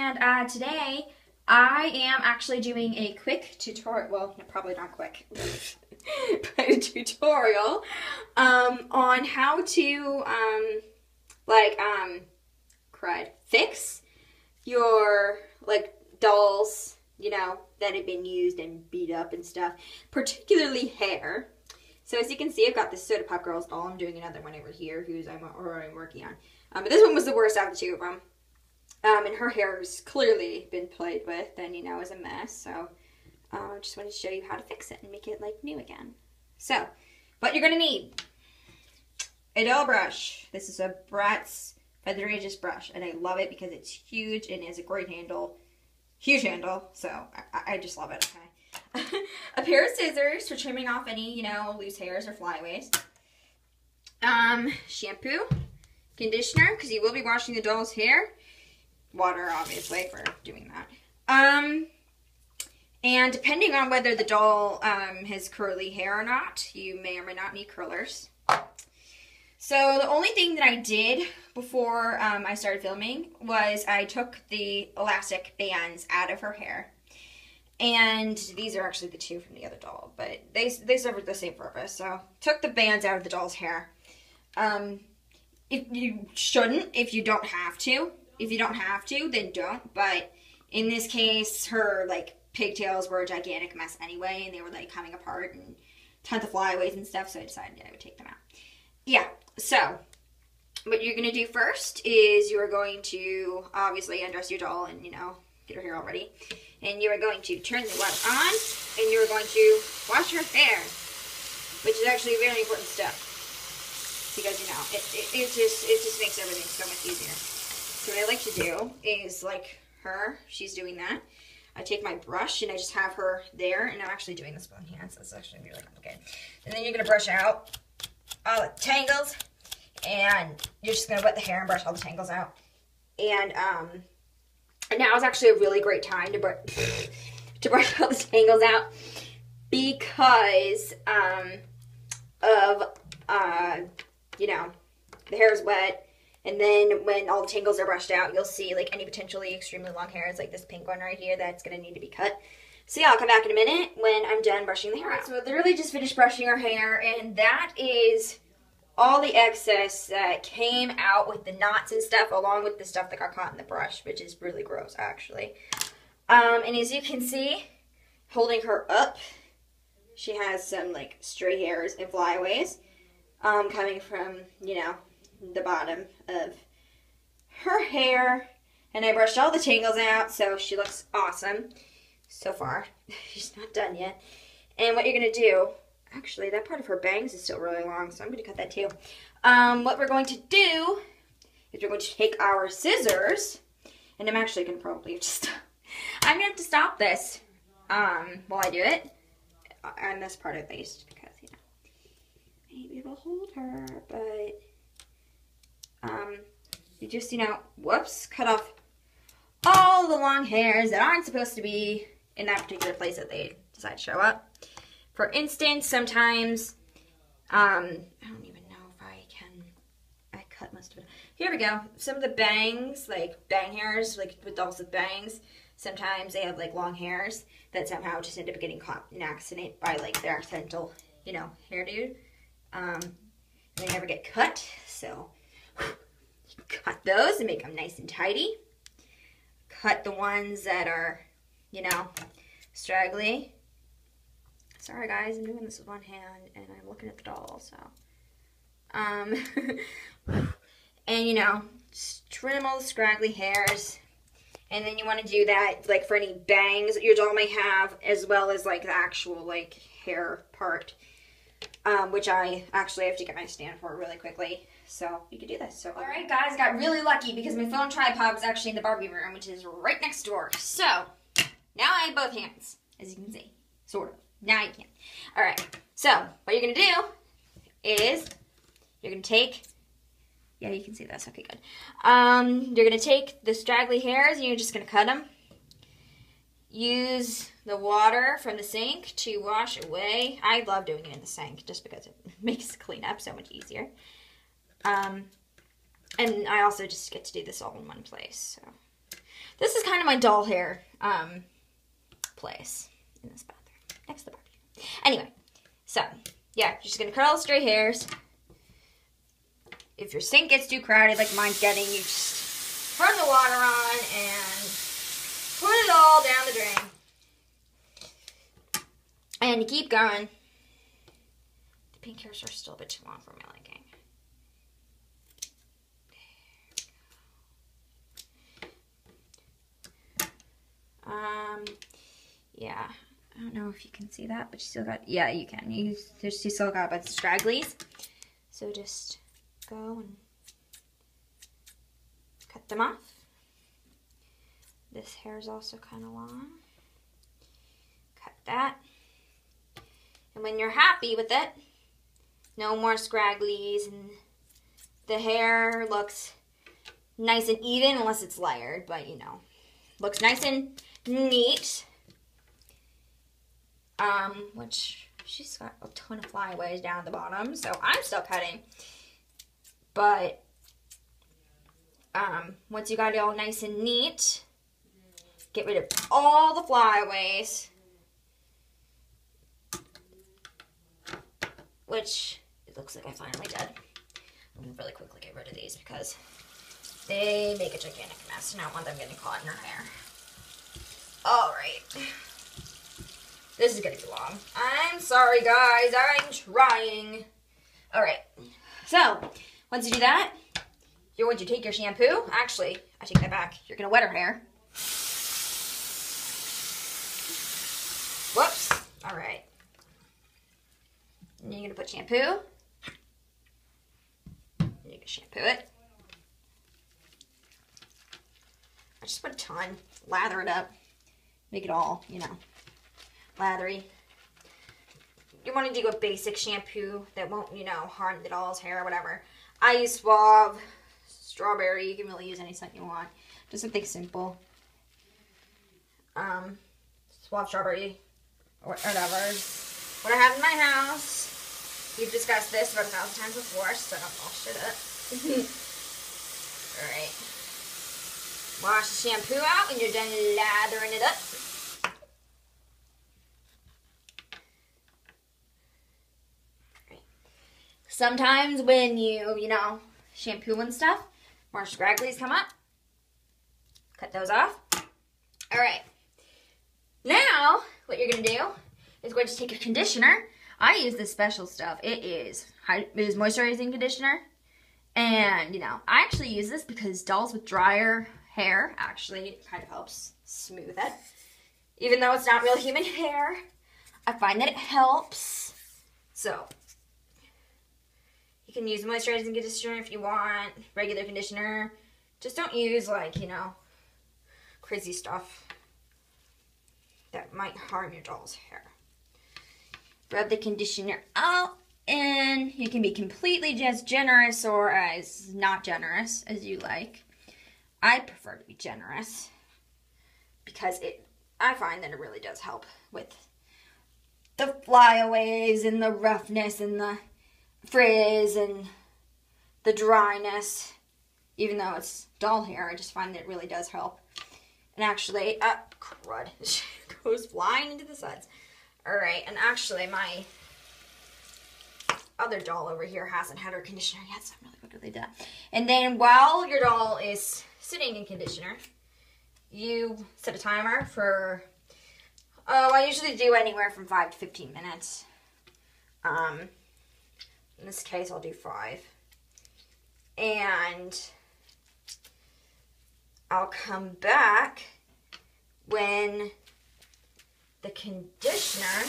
and today I am actually doing a quick tutorial, well, probably not quick, but a tutorial on how to fix your dolls, you know, that have been used and beat up and stuff, particularly hair. So as you can see, I've got this Soda Pop Girls doll. I'm doing another one over here I'm working on. But this one was the worst out of the two of them. And her hair has clearly been played with and, you know, is a mess. So I just wanted to show you how to fix it and make it like new again. So, what you're going to need: a doll brush. This is a Bratz Feather Aegis brush, and I love it because it's huge and it has a great handle. Huge handle, so I just love it, okay? A pair of scissors for trimming off any, you know, loose hairs or flyaways. Shampoo, conditioner, because you will be washing the doll's hair. Water, obviously, for doing that. And depending on whether the doll has curly hair or not, you may or may not need curlers. So the only thing that I did before I started filming was I took the elastic bands out of her hair. And these are actually the two from the other doll, but they serve the same purpose. So took the bands out of the doll's hair. If you shouldn't, if you don't have to. If you don't have to, then don't. But in this case, her pigtails were a gigantic mess anyway, and they were coming apart and tons of flyaways and stuff, so I decided I would take them out. Yeah, so what you're going to do first is you are going to obviously undress your doll and, you know, get her hair all ready. And you are going to turn the water on, and you are going to wash her hair, which is actually very important stuff. Because, you know, it just makes everything so much easier. So what I like to do is, she's doing that. I take my brush and I just have her there, and I'm actually doing this with one hand, so it's actually really complicated. And then you're going to brush out all the tangles, and you're just going to wet the hair and brush all the tangles out. And now is actually a really great time to brush all the tangles out because you know, the hair is wet, and then when all the tangles are brushed out, you'll see any potentially extremely long hairs like this pink one right here that's going to need to be cut. So yeah, I'll come back in a minute when I'm done brushing the hair out. So I literally just finished brushing her hair, and that is all the excess that came out with the knots and stuff, along with the stuff that got caught in the brush, which is really gross, actually. And as you can see, holding her up, she has some, stray hairs and flyaways coming from, you know, the bottom of her hair. And I brushed all the tangles out, so she looks awesome so far. She's not done yet. And what you're going to do, actually, that part of her bangs is still really long, so I'm going to cut that too. What we're going to do is we're going to take our scissors, and I'm actually going to probably just, I'm going to have to stop this while I do it, on this part at least, because, you know, maybe it'll hold her, but, you just, you know, whoops, cut off all the long hairs that aren't supposed to be in that particular place that they decide to show up. For instance, sometimes, I don't even know if I cut most of it. Here we go. Some of the bangs, bang hairs, with dolls with bangs, sometimes they have, long hairs that somehow just end up getting caught in accident by, their accidental, you know, hairdo. They never get cut, so cut those and make them nice and tidy. Cut the ones that are, you know, straggly. Sorry guys, I'm doing this with one hand and I'm looking at the doll, so. And you know, just trim all the scraggly hairs. And then you want to do that for any bangs that your doll may have, as well as the actual hair part. Which I actually have to get my stand for really quickly. So you can do this. So alright guys, got really lucky because my phone tripod was actually in the Barbie room, which is right next door. So now I have both hands, as you can see. Sort of. Now you can. Alright, so what you're going to do is you're going to take, yeah, you can see this. Okay, good. You're going to take the straggly hairs and you're just going to cut them. Use the water from the sink to wash away. I love doing it in the sink just because it makes cleanup so much easier. And I also just get to do this all in one place. This is kind of my doll hair place in this bathroom next to the barbecue. Anyway, so yeah, you're just gonna cut all the stray hairs. If your sink gets too crowded like mine's getting, you just turn the water on and put it all down the drain. And you keep going. The pink hairs are still a bit too long for my liking. Yeah, I don't know if you can see that, but you still got, yeah, you can. You still got a bunch of stragglies. So just go and cut them off. This hair is also kind of long. Cut that. And when you're happy with it, no more scragglies, and the hair looks nice and even, unless it's layered, but you know, looks nice and neat. Which she's got a ton of flyaways down at the bottom, so I'm still cutting. But once you got it all nice and neat, get rid of all the flyaways, which it looks like I finally did. I'm gonna really quickly get rid of these because they make a gigantic mess, and I don't want them getting caught in her hair. All right. This is gonna be long. I'm sorry, guys. I'm trying. All right. So, once you do that, you're going to take your shampoo. Actually, I take that back. You're gonna wet her hair. Whoops. All right. And you're gonna put shampoo. And you're gonna shampoo it. I just put a ton. Lather it up. Make it all, you know, lathery. You want to do a basic shampoo that won't, you know, harm the doll's hair or whatever. I use Suave, strawberry. You can really use any scent you want. Just something simple. Suave strawberry or whatever. What I have in my house. We've discussed this about 1,000 times before, so I don't bullshit it. Alright. Wash the shampoo out when you're done lathering it up. Sometimes when you know, shampoo and stuff, more scragglies come up. Cut those off. All right. Now, what you're going to do is going to take your conditioner. I use this special stuff. It is moisturizing conditioner. And, you know, I actually use this because dolls with drier hair actually kind of helps smooth it. Even though it's not real human hair, I find that it helps. So, you can use moisturizing conditioner if you want, regular conditioner. Just don't use, like, you know, crazy stuff that might harm your doll's hair. Rub the conditioner out, and you can be completely just generous or as not generous as you like. I prefer to be generous because I find that it really does help with the flyaways and the roughness and the frizz and the dryness. Even though it's doll hair, I just find that it really does help. And actually, crud, it goes flying into the sides. Alright, and actually my other doll over here hasn't had her conditioner yet, so I'm really quickly do that. And then while your doll is sitting in conditioner, you set a timer for, I usually do anywhere from 5 to 15 minutes. In this case, I'll do 5. And I'll come back when the conditioner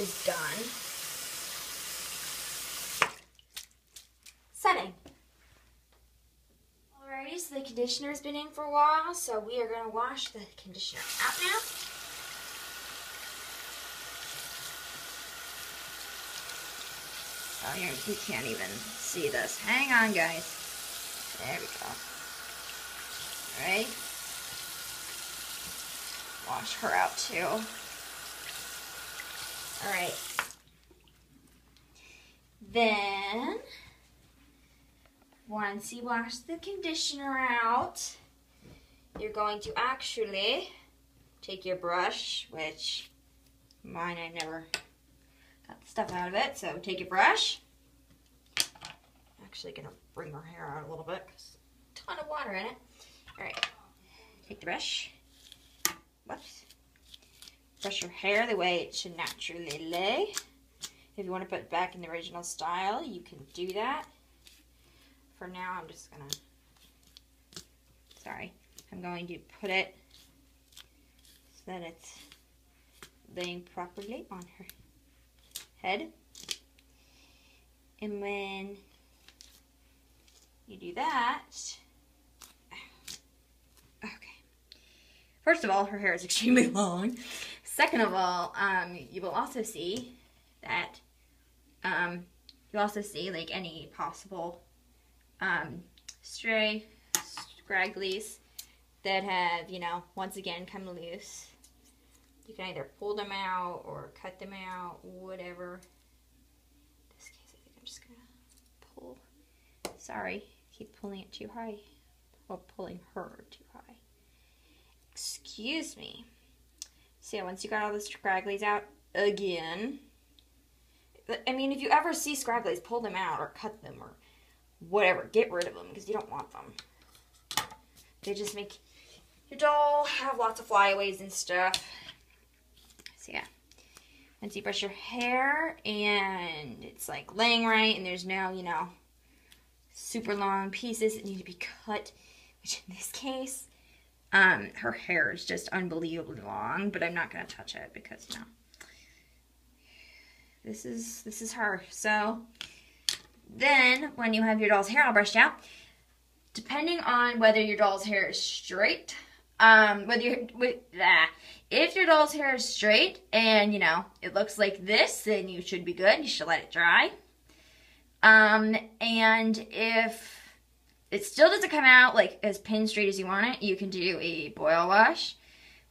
is done setting. Alrighty, so the conditioner's been in for a while, so we are going to wash the conditioner out now. Oh, you can't even see this. Hang on, guys. There we go. Alright. Wash her out, too. Alright. Then, once you wash the conditioner out, you're going to actually take your brush, which mine, I never got the stuff out of it. So take your brush. I'm actually gonna bring her hair out a little bit because there's a ton of water in it. All right, take the brush. Whoops. Brush your hair the way it should naturally lay. If you want to put it back in the original style, you can do that. For now, I'm just gonna, I'm going to put it so that it's laying properly on her head. And when you do that, okay. First of all, her hair is extremely long. Second of all, you will also see that, like any possible stray scragglies that have, once again come loose. You can either pull them out or cut them out, whatever. In this case, I think I'm just gonna pull. Sorry, keep pulling it too high. Or pulling her too high. Excuse me. So yeah, once you got all the scragglies out, again. I mean, if you ever see scragglies, pull them out or cut them or whatever. Get rid of them because you don't want them. They just make your doll have lots of flyaways and stuff. So yeah, once you brush your hair and it's like laying right and there's no, super long pieces that need to be cut, which in this case, her hair is just unbelievably long, but I'm not going to touch it because, this is her. So then when you have your doll's hair all brushed out, depending on whether your doll's hair is straight, if your doll's hair is straight and, it looks like this, then you should be good. You should let it dry. And if it still doesn't come out like as pin straight as you want it, you can do a boil wash,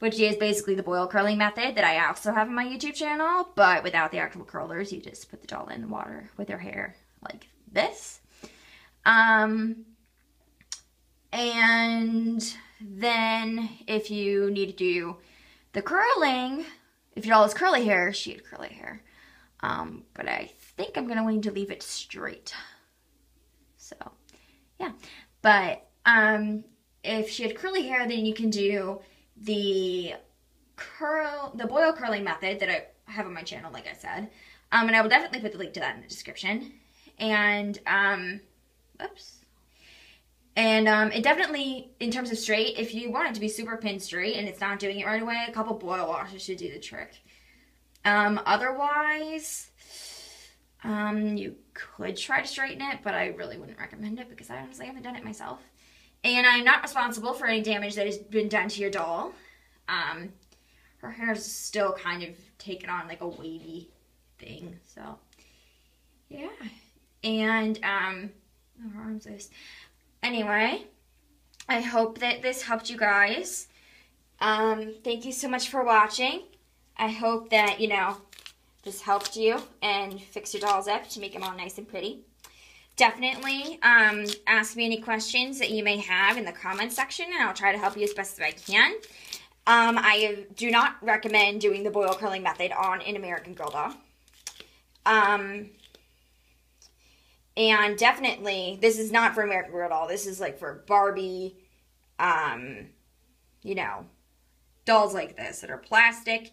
which is basically the boil curling method that I also have on my YouTube channel, but without the actual curlers. You just put the doll in the water with her hair like this. And then if you need to do the curling, if your doll has curly hair, she had curly hair. But I think I'm going to leave it straight. So, yeah. But if she had curly hair, then you can do the boil curling method that I have on my channel, like I said. And I will definitely put the link to that in the description. And, oops. And it definitely, in terms of straight, if you want it to be super pin straight and it's not doing it right away, a couple boil washes should do the trick. Otherwise, you could try to straighten it, but I really wouldn't recommend it because I honestly haven't done it myself. And I'm not responsible for any damage that has been done to your doll. Her hair is still kind of taken on like a wavy thing, so yeah. And her arms are... Anyway, I hope that this helped you guys. Thank you so much for watching. I hope that, this helped you and fix your dolls up to make them all nice and pretty. Definitely ask me any questions that you may have in the comment section, and I'll try to help you as best as I can. I do not recommend doing the boil curling method on an American Girl doll. And definitely, this is not for American Girl doll. This is like for Barbie, dolls like this that are plastic.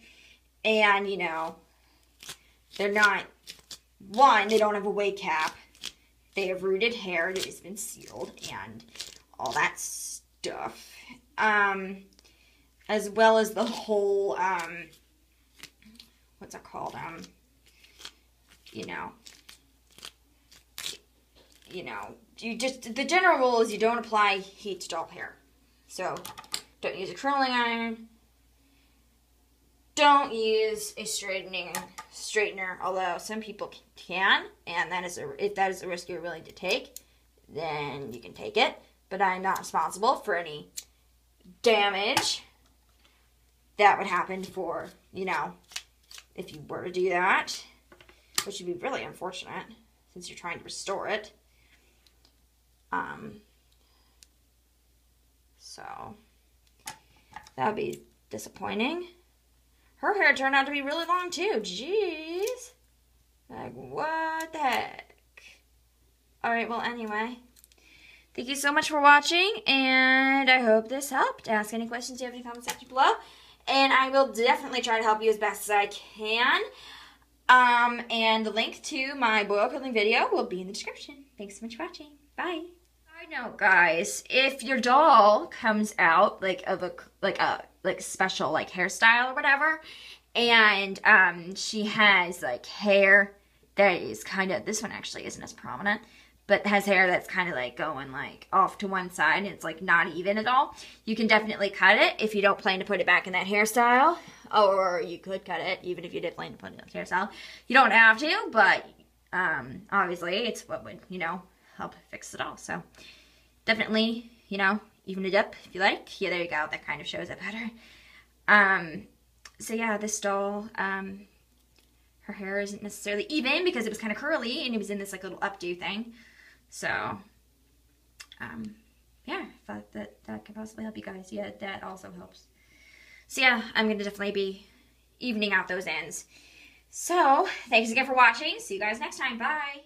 And, they're not, one, they don't have a wig cap. They have rooted hair that has been sealed and all that stuff. As well as the whole, what's it called? The general rule is you don't apply heat to doll hair. So, don't use a curling iron. Don't use a straightener, although some people can, and if that is a risk you're willing to take, then you can take it. But I'm not responsible for any damage that would happen for, if you were to do that, which would be really unfortunate since you're trying to restore it. So, that would be disappointing. Her hair turned out to be really long too. Jeez. Like, what the heck? Alright, well, anyway. Thank you so much for watching, and I hope this helped. Ask any questions you have in the comment section below, and I will definitely try to help you as best as I can. And the link to my boil curling video will be in the description. Thanks so much for watching. Bye. Side note, guys, if your doll comes out like a special like hairstyle or whatever, and she has like hair that is kind of, this one actually isn't as prominent, but has hair that's kind of like going like off to one side and it's like not even at all, you can definitely cut it if you don't plan to put it back in that hairstyle. Or you could cut it even if you did plan to put it in that hairstyle. You don't have to, but obviously it's what would, you know, help fix it all. So definitely, you know, even it up if you like. Yeah, there you go. That kind of shows it better. So yeah, this doll, her hair isn't necessarily even because it was kind of curly and it was in this like little updo thing. So, yeah, I thought that could possibly help you guys. Yeah, that also helps. So yeah, I'm going to definitely be evening out those ends. So, thanks again for watching. See you guys next time. Bye.